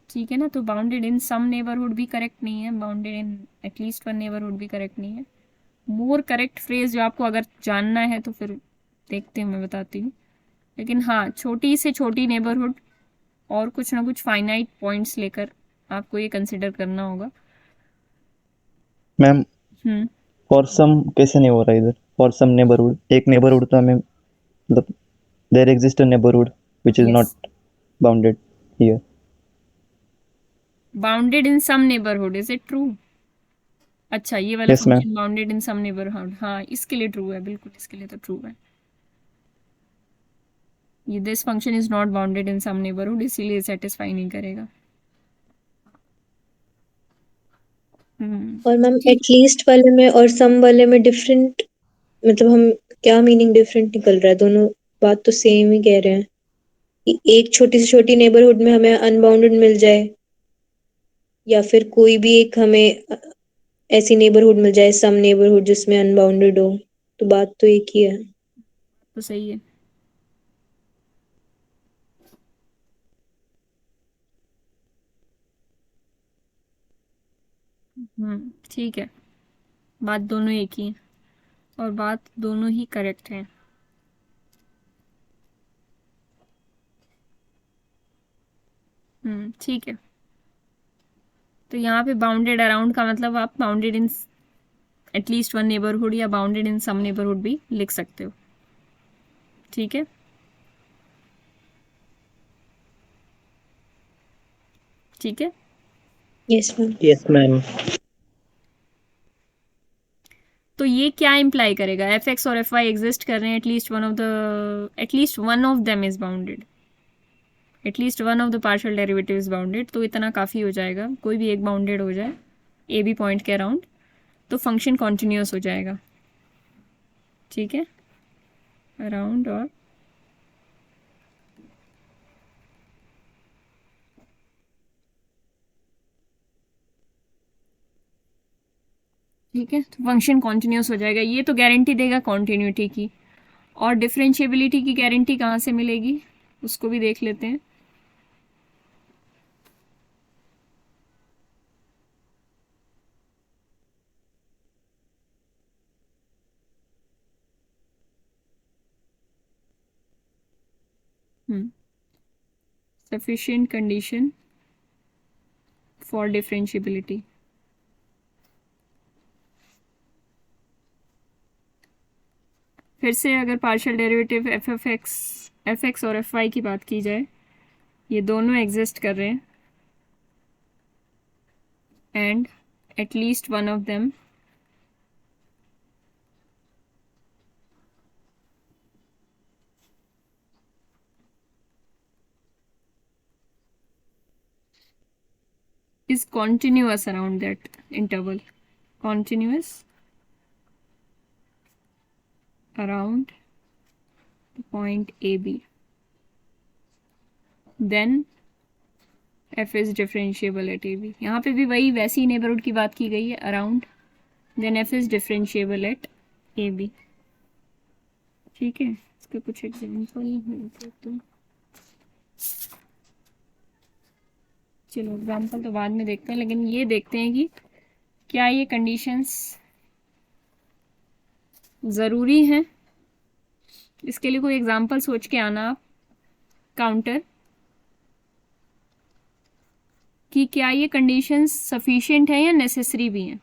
ठीक है ना। तो बाउंडेड इन सम नेबरहुड भी करेक्ट नहीं है, bounded in at least one neighbourhood भी करेक्ट नहीं है। मोर करेक्ट फ्रेज जो आपको अगर जानना है तो फिर देखते हैं, मैं बताती हूँ। लेकिन हाँ, छोटी से छोटी नेबरहुड और कुछ ना कुछ फाइनाइट पॉइंट्स लेकर आपको ये कंसिडर करना होगा। मैम हम्म फॉर सम कैसे नहीं हो रहा इधर? फॉर सम नेबरहुड, एक नेबरहुड तो हमें मतलब there exist a neighbourhood which is yes, not bounded here. Bounded in some neighbourhood, is it true? अच्छा, ये वाला yes ma'am. Function bounded in some neighbourhood, हाँ इसके लिए ट्रू है, बिल्कुल इसके लिए तो ट्रू है। ये this function is not bounded in some neighbourhood, इसीलिए सेटिस्फाई नहीं करेगा। और मैम ठीक। एटलीस्ट वाले में और सम वाले में डिफरेंट, मतलब हम क्या मीनिंग डिफरेंट निकल रहा है? दोनों बात तो सेम ही कह रहे हैं कि एक छोटी से छोटी नेबरहुड में हमें अनबाउंडेड मिल जाए, या फिर कोई भी एक हमें ऐसी नेबरहुड मिल जाए, सम नेबरहुड जिसमें अनबाउंडेड हो, तो बात तो एक ही है। तो सही है। ठीक है, बात दोनों एक ही है और बात दोनों ही करेक्ट है। ठीक है। तो यहाँ पे बाउंडेड अराउंड का मतलब आप bounded in at least one neighbourhood या बाउंडेड इन सम नेबरहुड भी लिख सकते हो, ठीक है। ठीक है, यस मैम। Yes ma'am. तो ये क्या इम्प्लाई करेगा? एफ एक्स और एफ वाई एग्जिस्ट कर रहे हैं, at least one of them is bounded, at least one of the partial derivative is bounded. तो इतना काफ़ी हो जाएगा, कोई भी एक बाउंडेड हो जाए ए बी पॉइंट के अराउंड, तो फंक्शन कॉन्टिन्यूस हो जाएगा, ठीक है, अराउंड और ठीक है, तो फंक्शन कॉन्टिन्यूस हो जाएगा। ये तो गारंटी देगा कॉन्टिन्यूटी की। और डिफरेंशिएबिलिटी की गारंटी कहाँ से मिलेगी, उसको भी देख लेते हैं। sufficient condition for differentiability। फिर से अगर पार्शियल डेरिवेटिव एफ एक्स और एफ वाई की बात की जाए, ये दोनों एग्जिस्ट कर रहे हैं and at least one of them is continuous around that interval, continuous around the point AB, then f is differentiable at AB। यहाँ पे भी वही वैसी नेबरहुड की बात की गई है, around, then f is differentiable at AB, ठीक है। इसके कुछ एग्जाम्पल तो चलो एग्जाम्पल तो बाद में देखते हैं, लेकिन ये देखते हैं कि क्या ये कंडीशंस ज़रूरी हैं। इसके लिए कोई एग्जाम्पल सोच के आना आप, काउंटर, कि क्या ये कंडीशंस सफिशिएंट है या नेसेसरी भी हैं।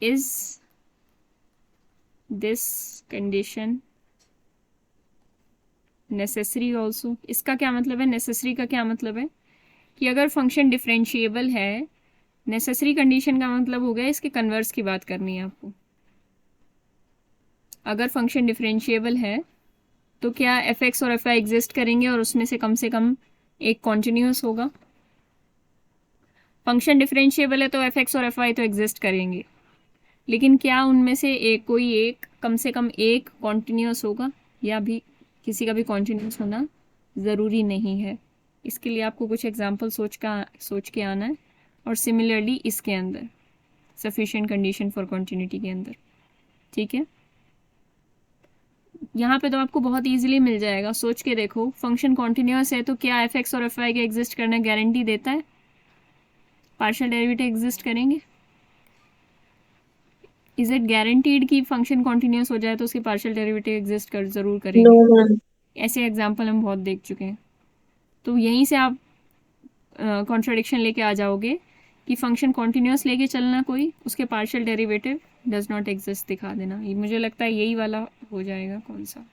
Is this condition necessary also. इसका क्या मतलब है, नेसेसरी का क्या मतलब है कि अगर फंक्शन डिफरेंशिएबल है, नेसेसरी कंडीशन का मतलब हो गया इसके कन्वर्स की बात करनी है आपको। अगर फंक्शन डिफरेंशिएबल है तो क्या एफ एक्स और एफ आई एग्जिस्ट करेंगे और उसमें से कम एक कॉन्टिन्यूस होगा। फंक्शन डिफरेंशिएबल है तो एफ एक्स और एफ आई तो एग्जिस्ट करेंगे, लेकिन क्या उनमें से एक कोई एक कम से कम एक कॉन्टिन्यूस होगा, या भी किसी का भी कॉन्टिन्यूस होना ज़रूरी नहीं है। इसके लिए आपको कुछ एग्जाम्पल सोच के आना है, और सिमिलरली इसके अंदर सफिशिएंट कंडीशन फॉर कॉन्टिन्यूटी के अंदर, ठीक है। यहाँ पे तो आपको बहुत इजीली मिल जाएगा, सोच के देखो। फंक्शन कॉन्टिन्यूस है तो क्या एफ एक्स और एफ आई के एग्जिस्ट करना गारंटी देता है, पार्शियल डेरिवेटिव एग्जिस्ट करेंगे। इज इट गारंटीड कि फंक्शन कॉन्टिन्यूस हो जाए तो उसके पार्शियल डेरिवेटिव एग्जिस्ट कर जरूर नो करेंगे। मैम। ऐसे एग्जाम्पल हम बहुत देख चुके हैं। तो यहीं से आप कॉन्ट्राडिक्शन लेके आ जाओगे कि फंक्शन कॉन्टिन्यूस लेके चलना कोई, उसके partial derivative does not exist दिखा देना। ये मुझे लगता है यही वाला हो जाएगा। कौन सा,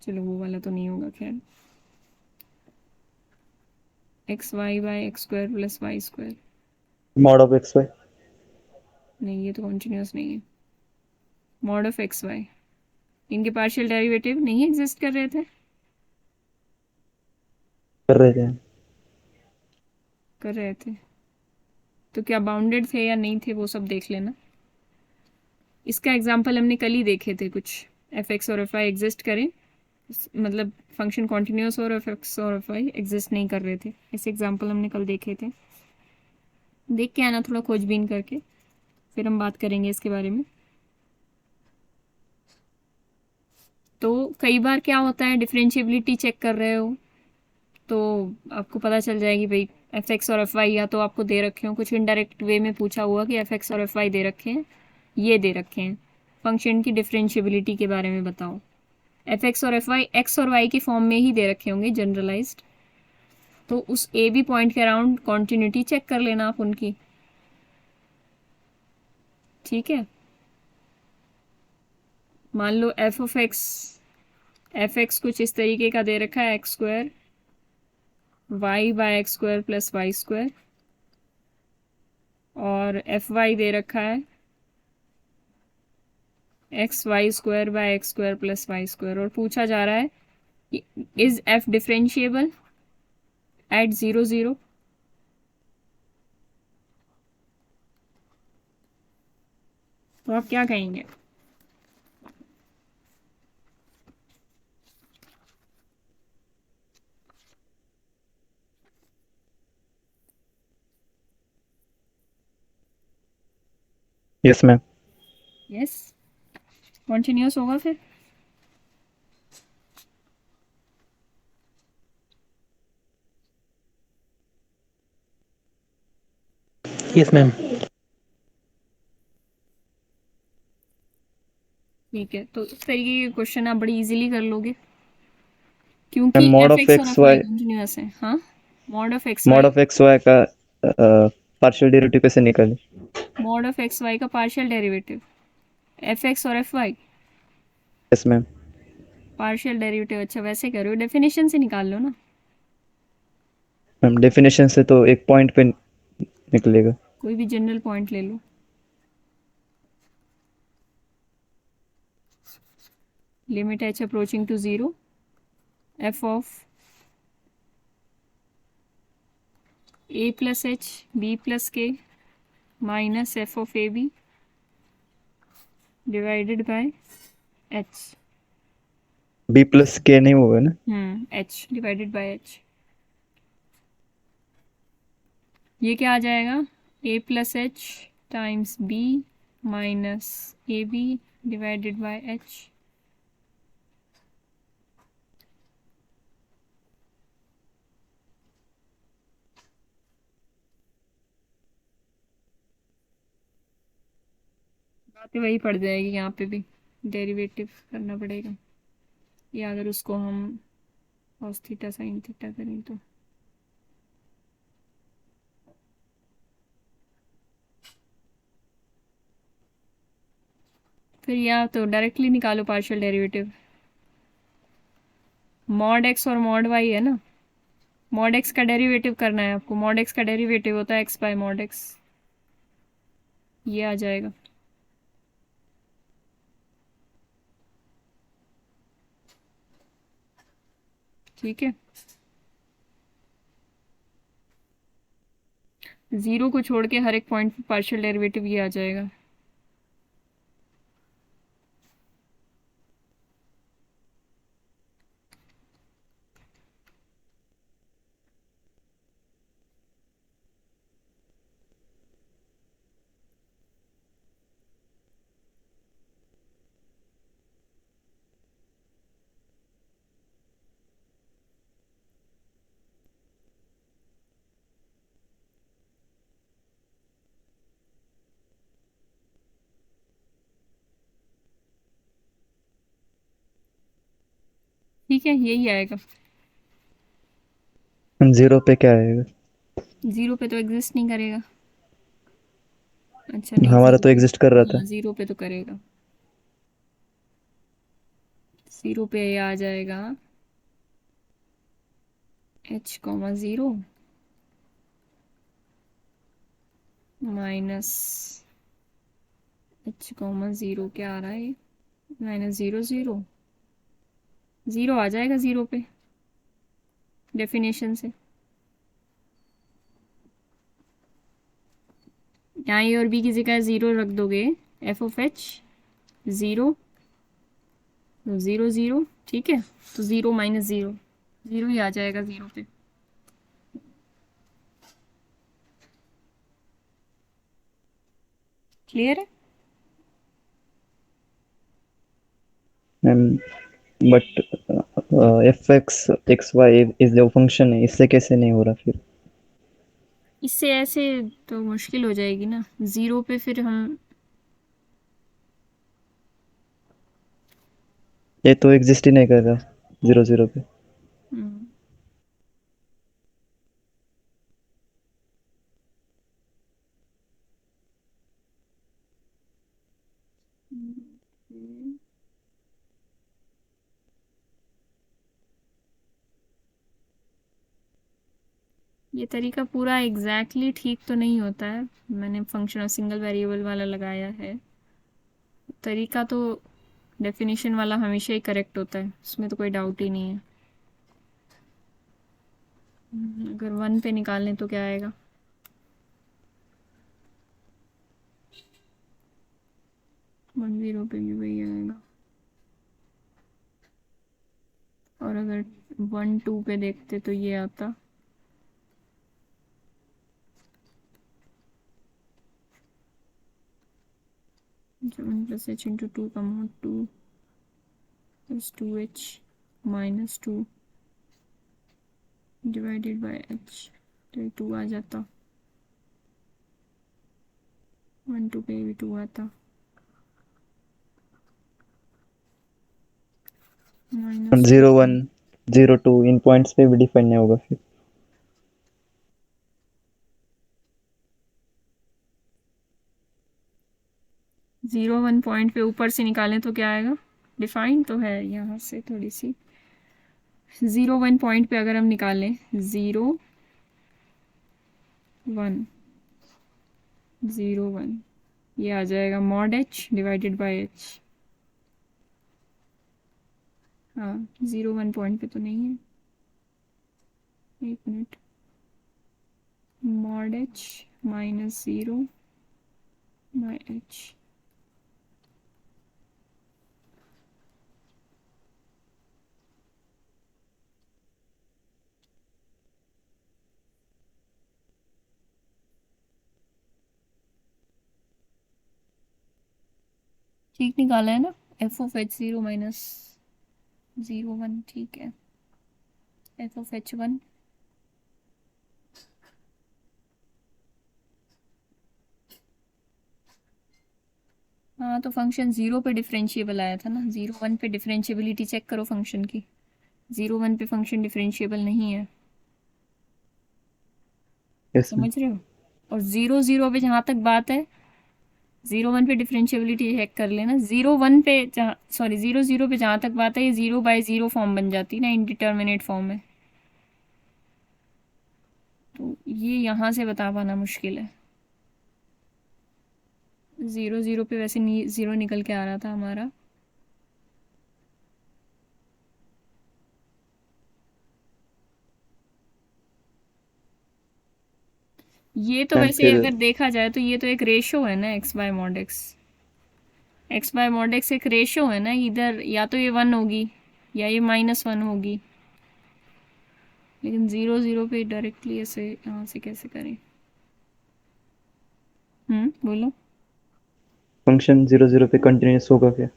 चलो वो वाला तो नहीं होगा खैर। X Y by X square plus Y square, mod of xy, नहीं ये तो कॉन्टिन्यूस नहीं है। मॉड ऑफ एक्स वाई, इनके पार्शियल डेरिवेटिव नहीं एग्जिस्ट कर रहे थे, कर रहे थे। कर रहे थे तो क्या बाउंडेड थे या नहीं थे वो सब देख लेना। इसका एग्जाम्पल हमने कल ही देखे थे कुछ। एफ एक्स और एफ आई एग्जिस्ट करें, मतलब फंक्शन कॉन्टिन्यूस और एफ एक्स और एफ आई एग्जिस्ट नहीं कर रहे थे, ऐसे एग्जाम्पल हमने कल देखे थे। देख के आना थोड़ा खोजबीन करके, फिर हम बात करेंगे इसके बारे में। तो कई बार क्या होता है, डिफरेंशिएबिलिटी चेक कर रहे हो तो आपको पता चल जाएगी भाई एफ एक्स और एफ वाई या तो आपको दे रखे हो, कुछ इनडायरेक्ट वे में पूछा हुआ कि एफ एक्स और एफ वाई दे रखे हैं, ये दे रखे हैं, फंक्शन की डिफरेंशिएबिलिटी के बारे में बताओ। एफ एक्स और एफ वाई एक्स और वाई के फॉर्म में ही दे रखे होंगे जनरलाइज्ड, तो उस ए बी पॉइंट के अराउंड कॉन्टिन्यूटी चेक कर लेना आप उनकी, ठीक है। मान लो एफ एक्स कुछ इस तरीके का दे रखा है, X square Y by X square plus Y square, और एफ वाई दे रखा है X Y square by X square plus Y square, और पूछा जा रहा है कि इज एफ डिफरेंशिएबल एट 0 0। तो आप क्या कहेंगे। Yes ma'am. यस, कॉन्टिन्यूस होगा फिर। Yes ma'am. ठीक है, तो इस तरीके के क्वेश्चन आप बड़ी इजीली कर लोगे, क्योंकि mod एफ of एक्स और एफ xy, वाई कंटिन्यूस है। हाँ, मॉड ऑफ एक्स mod वाई, of xy का पार्शियल डेरिवेटिव कैसे निकालें। मॉड ऑफ एक्स वाई का पार्शियल डेरिवेटिव, एफ एक्स और F Y yes ma'am. Partial derivative. अच्छा वैसे करो, डेफिनेशन से निकाल लो ना। मैम डेफिनेशन से तो एक पॉइंट पे निकलेगा। कोई भी जनरल पॉइंट ले लो। Limit H approaching to 0, F of A plus H B plus K minus F of A B divided by H. B plus K नहीं होगा ना। H divided by H. ये क्या आ जाएगा, A plus H times B minus A B divided by H. बातें वही पड़ जाएगी, यहाँ पे भी डेरिवेटिव करना पड़ेगा, या अगर उसको हम cos थीटा sin थीटा करें तो। फिर या तो डायरेक्टली निकालो पार्शियल डेरिवेटिव, मॉड x और मॉड y है ना, मॉड x का डेरिवेटिव करना है आपको, मॉड x का डेरिवेटिव होता है x बाय मॉड x, ये आ जाएगा। ठीक है, जीरो को छोड़ के हर एक पॉइंट पे पार्शियल डेरिवेटिव ये आ जाएगा। ठीक है, यही आएगा। 0 पे क्या आएगा? जीरो पे तो एग्जिस्ट नहीं करेगा। अच्छा नहीं, हमारा जीरो तो पे, एग्जिस्ट कर रहा था। हाँ जीरो पे तो करेगा। जीरो पे ये आ जाएगा h comma zero minus h comma zero, क्या आ रहा है, माइनस ज़ीरो ज़ीरो, ज़ीरो आ जाएगा ज़ीरो पे डेफिनेशन से। यहाँ ए और बी की जगह ज़ीरो रख दोगे, F of H zero zero zero, ठीक है, तो ज़ीरो माइनस ज़ीरो, ज़ीरो ही आ जाएगा ज़ीरो पे। क्लियर है? बट एफ एक्स वाई इस जो फंक्शन है इससे कैसे नहीं हो रहा फिर? इससे ऐसे तो मुश्किल हो जाएगी ना, ज़ीरो पे फिर हम, ये तो एग्जिस्ट ही नहीं कर रहा 0 0 पे। हम्म, ये तरीका पूरा एग्जैक्टली ठीक तो नहीं होता है, मैंने फंक्शन ऑफ सिंगल वेरिएबल वाला लगाया है। तरीका तो डेफिनेशन वाला हमेशा ही करेक्ट होता है, उसमें तो कोई डाउट ही नहीं है। अगर वन पे निकालें तो क्या आएगा, वन जीरो पे भी वही आएगा, और अगर वन टू पे देखते तो ये आता, one plus H into two का mod two plus two H minus two divided by H, तो ये टू आ जाता, वन टू पे भी टू आता, माइनस 0 1 0 2 इन पॉइंट्स पे भी डिफाइन नहीं होगा फिर। ज़ीरो वन पॉइंट पे ऊपर से निकालें तो क्या आएगा, डिफाइन तो है यहाँ से थोड़ी सी, ज़ीरो वन पॉइंट पे अगर हम निकालें ज़ीरो वन ज़ीरो वन, ये आ जाएगा mod H divided by H. हाँ, ज़ीरो वन पॉइंट पे तो नहीं है, एक minute, mod H minus zero by H, ठीक निकाला है ना, F of H zero minus zero one, ठीक है, एफ ऑफ एच वन हाँ तो फंक्शन 0 पे डिफरेंशिएबल आया था ना, 0 1 पे डिफरेंशिएबिलिटी चेक करो फंक्शन की, 0 1 पे फंक्शन डिफरेंशिएबल नहीं है, यस मैम। समझ रहे हो। और 0 0 पे जहाँ तक बात है, 0 1 पे डिफरेंशिएबिलिटी चेक कर लेना, 0 1 पे जहाँ, सॉरी 0 0 पे जहाँ तक बात है, ये 0/0 फॉर्म बन जाती है ना, इनडिटर्मिनेट फॉर्म में, तो ये यहाँ से बता पाना मुश्किल है। 0 0 पे वैसे 0 निकल के आ रहा था हमारा, ये तो मैम वैसे फिर अगर देखा जाए तो ये तो एक रेशो है ना, x bye mod x, x bye mod x एक रेशो है ना, इधर या तो ये 1 होगी या ये -1 होगी, लेकिन 0 0 पे डायरेक्टली ऐसे यहाँ से कैसे करें। बोलो। फंक्शन 0 0 पे कंटिन्यूस होगा क्या?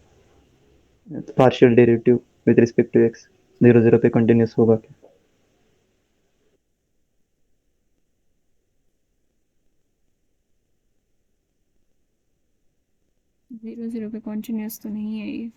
Partial derivative with respect to X 0 0 पे कंटिन्यूस होगा क्या? 0 0 पे कॉन्टिन्यूस तो नहीं है ये।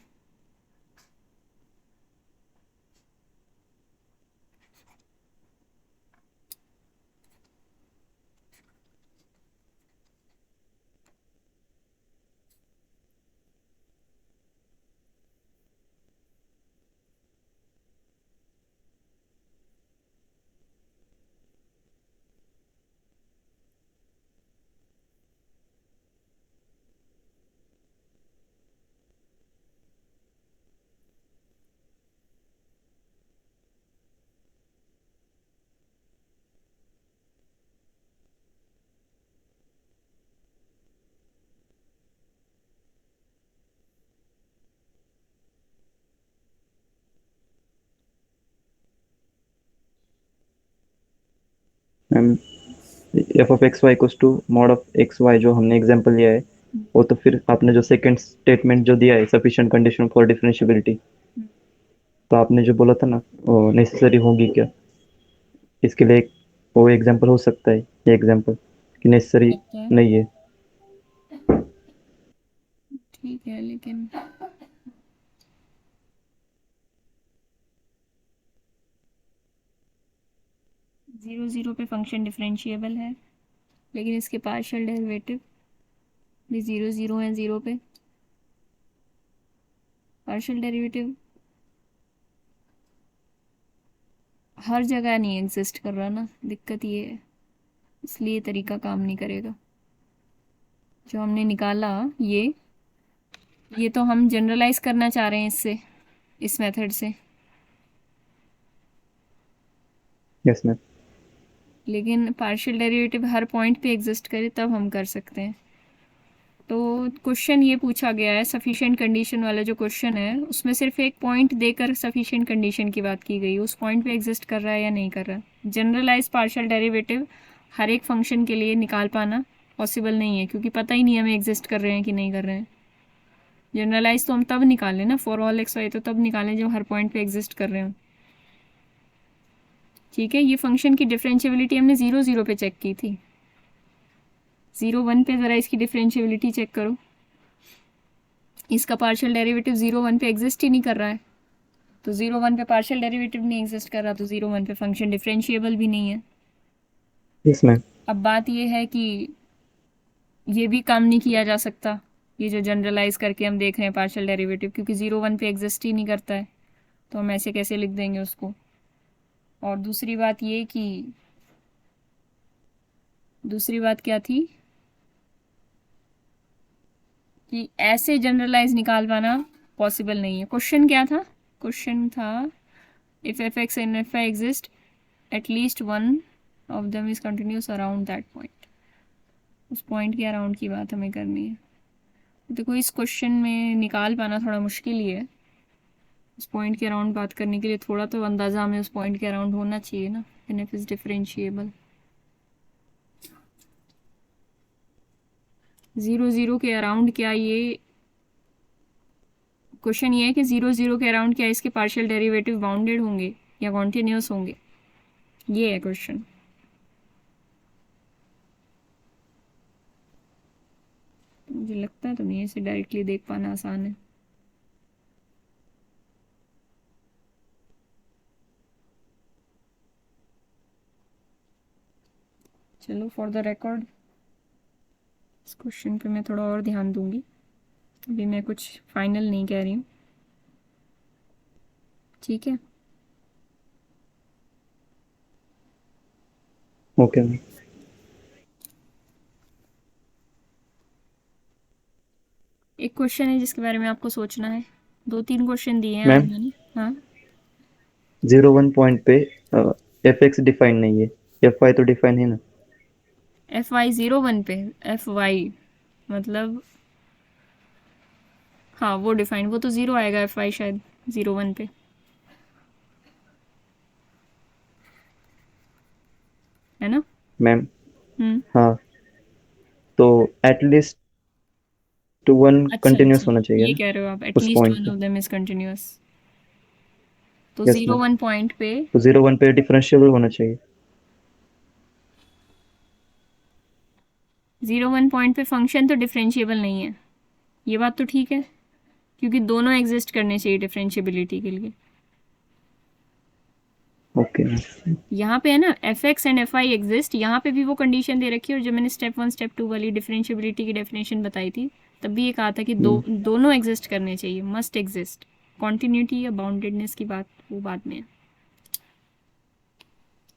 Ma'am F of X Y equals to mod of X Y जो हमने एग्जांपल लिया है, वो तो फिर आपने जो सेकंड स्टेटमेंट जो दिया है सफिशिएंट कंडीशन फॉर डिफरेंशिएबिलिटी, तो आपने जो बोला था ना वो नेसेसरी होगी क्या, इसके लिए वो एग्जांपल हो सकता है ये एग्जांपल कि नेसेसरी सकता है, नहीं है? ठीक है, लेकिन 0 0 पे फंक्शन डिफरेंशिएबल है, लेकिन इसके पार्शियल डेरिवेटिव भी 0 0 है, 0 पे पार्शियल डेरिवेटिव हर जगह नहीं एग्जिस्ट कर रहा ना, दिक्कत ये है, इसलिए तरीका काम नहीं करेगा जो हमने निकाला। ये तो हम जनरलाइज करना चाह रहे हैं इससे, इस मेथड से, यस मैम। लेकिन पार्शियल डेरिवेटिव हर पॉइंट पे एग्जिस्ट करे तब हम कर सकते हैं। तो क्वेश्चन ये पूछा गया है, सफिशिएंट कंडीशन वाला जो क्वेश्चन है उसमें सिर्फ एक पॉइंट देकर सफिशिएंट कंडीशन की बात की गई, उस पॉइंट पे एग्जिस्ट कर रहा है या नहीं कर रहा। जनरलाइज पार्शियल डेरिवेटिव हर एक फंक्शन के लिए निकाल पाना पॉसिबल नहीं है, क्योंकि पता ही नहीं हमें एग्जिस्ट कर रहे हैं कि नहीं कर रहे हैं। जनरलाइज तो हम तब निकालें ना, फॉर ऑल एक्स वाई तो तब निकालें जब हर पॉइंट पे एग्जिस्ट कर रहे हो। ठीक है, ये फंक्शन की डिफरेंशिएबिलिटी हमने 0 0 पे चेक की थी, 0 1 पे ज़रा इसकी डिफरेंशिएबिलिटी चेक करो, इसका पार्शियल डेरिवेटिव 0 1 पे एग्जिस्ट ही नहीं कर रहा है, तो 0 1 पे पार्शियल डेरिवेटिव नहीं एग्जिस्ट कर रहा, तो 0 1 पे फंक्शन डिफरेंशिएबल भी नहीं है। Yes ma'am. अब बात ये है कि ये भी काम नहीं किया जा सकता, ये जो जनरलाइज करके हम देख रहे हैं पार्शियल डेरिवेटिव, क्योंकि 0 1 पे एग्जिस्ट ही नहीं करता है, तो हम ऐसे कैसे लिख देंगे उसको। और दूसरी बात क्या थी कि ऐसे जनरलाइज निकाल पाना पॉसिबल नहीं है। क्वेश्चन क्या था? क्वेश्चन था if F X and F I exist at least one of them is continuous around that point, उस पॉइंट के अराउंड की बात हमें करनी है। तो देखो इस क्वेश्चन में निकाल पाना थोड़ा मुश्किल ही है, उस पॉइंट के अराउंड बात करने के लिए थोड़ा तो अंदाज़ा हमें उस पॉइंट के अराउंड होना चाहिए ना, एन एफ इज डिफरेंशिएबल। 0 0 के अराउंड क्या, ये क्वेश्चन ये है कि 0 0 के अराउंड क्या इसके पार्शियल डेरिवेटिव बाउंडेड होंगे या कॉन्टिन्यूस होंगे, ये है क्वेश्चन। मुझे लगता तो नहीं है, इसे डायरेक्टली देख पाना आसान है। चलो फॉर द रिकॉर्ड इस क्वेश्चन पे मैं थोड़ा और ध्यान दूंगी, अभी मैं कुछ फाइनल नहीं कह रही हूँ, ठीक है। Okay ma'am. एक क्वेश्चन है जिसके बारे में आपको सोचना है, 2-3 क्वेश्चन दिए हैं आज मैम मैंने। हाँ 01 पॉइंट पे एफ एक्स डिफाइन नहीं है, एफ वाई तो डिफाइन है ना? FY 01 पे FY मतलब हाँ वो डिफाइन, वो तो 0 आएगा FY शायद 01 पे, है ना? मैम हम्म। हाँ, तो एटलीस्ट वन अच्छा कंटिन्यूस अच्छा, होना चाहिए ये ना कह रहे हो आप उस एटलीस्ट पॉइंट वन पे? ऑफ देम इज कंटिन्यूअस, तो यस मैम, 01 पॉइंट पे, तो 01 पे डिफरेंशिएबल होना चाहिए। 01 पॉइंट पे फंक्शन तो डिफरेंशिएबल नहीं है, ये बात तो ठीक है, क्योंकि दोनों एग्जिस्ट करने चाहिए डिफरेंशिएबिलिटी के लिए। Okay ma'am. यहाँ पे है ना FX एंड FI एग्जिस्ट, यहाँ पे भी वो कंडीशन दे रखी है, और जब मैंने स्टेप 1 स्टेप 2 वाली डिफरेंशिएबिलिटी की डेफिनेशन बताई थी तब भी ये कहा था कि दोनों एग्जिस्ट करने चाहिए, मस्ट एग्जिस्ट। कॉन्टिन्यूटी या बाउंडेडनेस की बात वो बाद में है,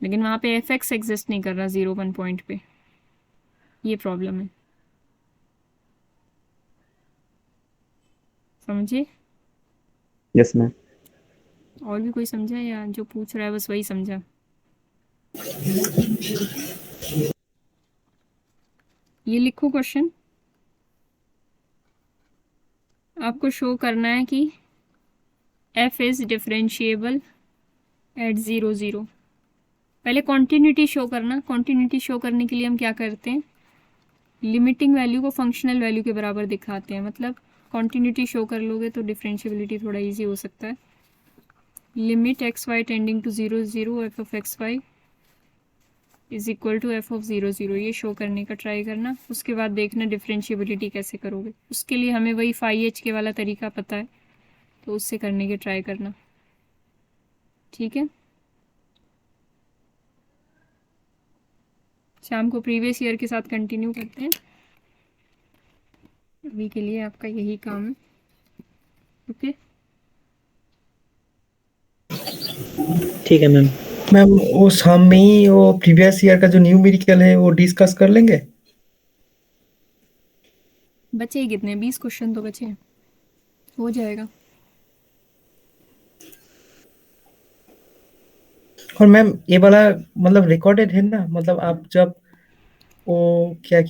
लेकिन वहाँ पे FX एग्जिस्ट नहीं कर रहा 01 पॉइंट पे, ये प्रॉब्लम है, समझे? Yes ma'am. और भी कोई समझा या जो पूछ रहा है बस वही समझा? ये लिखो क्वेश्चन, आपको शो करना है कि f इज डिफरेंशिएबल एट 0 0। पहले कॉन्टिन्यूटी शो करना, कॉन्टिन्यूटी शो करने के लिए हम क्या करते हैं, लिमिटिंग वैल्यू को फंक्शनल वैल्यू के बराबर दिखाते हैं, मतलब कॉन्टिन्यूटी शो कर लोगे तो डिफरेंशिएबिलिटी थोड़ा इजी हो सकता है। Limit X Y tending to 0 0 F of X Y is equal to F of 0 0, ये शो करने का ट्राई करना, उसके बाद देखना डिफरेंशिएबिलिटी कैसे करोगे। उसके लिए हमें वही फाई एच के वाला तरीका पता है, तो उससे करने के ट्राई करना, ठीक है। शाम को प्रीवियस ईयर के साथ कंटिन्यू करते हैं, अभी के लिए आपका यही काम है, ओके। ठीक है मैम। मैम वो शाम में ही वो प्रीवियस ईयर का जो न्यूमेरिकल है वो डिस्कस कर लेंगे। बचे ही कितने, 20 क्वेश्चन तो बचे हैं, हो जाएगा। और मैम ये वाला मतलब रिकॉर्डेड है ना, मतलब आप जब वो क्या